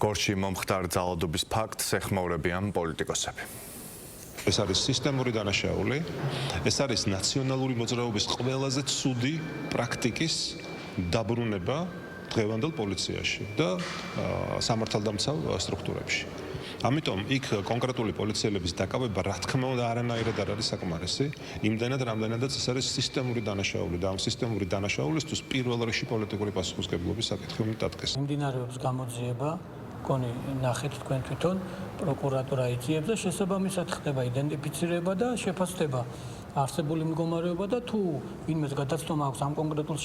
გორში მომხდარ ძალადობის ფაქტს ეხმაურებიან პოლიტიკოსები. ეს არის სისტემური დანაშაული, ეს არის ნაციონალური მოძრაობის ყველაზე ცუდი პრაქტიკის დაბრუნება დღევანდელ პოლიციაში და სამართალდამცავ სტრუქტურებში. ამიტომ იქ კონკრეტული პოლიციელების დაკავება რა თქმა უნდა არანაირად არ არის საკმარისი, იმდენად რამდენადაც ეს არის სისტემური დანაშაული და ამ სისტემური დანაშაულისთვის პირველ რიგში პოლიტიკური პასუხისმგებლობის საკითხი უნდა დადგეს. მიმდინარეობს გამოძიება, კონი ნახეთ თქვენ თვითონ პროკურატურა იწიებს და შესაბამისად ხდება იდენტიფიცირება და შეფასდება არსებული მდგომარეობა და თუ ვინმეს გადაცნობა აქვს ამ კონკრეტულ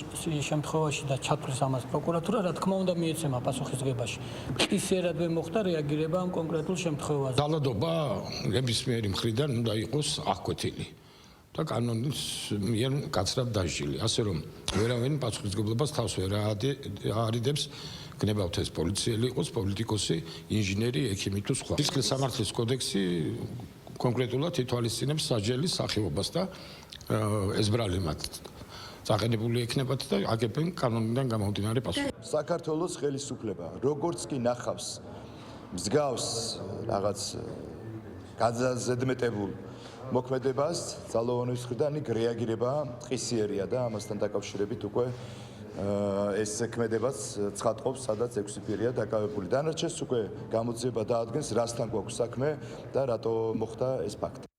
შემთხვევაში და ჩათვლის ამას პროკურატურა, რა თქმა უნდა მიეცემა პასუხისმგებაში. მტკიციერად ვერ მოხდა რეაგირება ამ კონკრეტულ შემთხვევაზე. ძალადობა ნებისმიერი მხრიდან უნდა იყოს აღკვეთილი და კანონის მიერ კაცრად დასჯილი, ასე რომ ვერავინ პასუხისმგებლობას თავს ვერ არიდებს. გნებავთ ეს პოლიციელი იყოს, პოლიტიკოსი, ინჟინერი, ექიმი თუ სხვა. სისხლის სამართლის კოდექსი კონკრეტულად ითვალისწინებს სასჯელის სახეობას და ეს ბრალი მათ წაყენებული ექნებათ და აგებენ კანონიდან გამომდინარე პასუხი. საქართველოს ხელისუფლება როგორც კი ნახავს მსგავს რაღაც გაზედმეტებულ მოქმედებას ძალოვანების მხრიდან იქ რეაგირება ტყისიერია და ამასთან დაკავშირებით უკვე ეს ქმედებაც ცხადყოფს, სადაც 6 პირია დაკავებული. დანარჩენს უკვე გამოძიება დაადგენს, რასთან გვაქვს საქმე და რატო მოხდა ეს ფაქტი.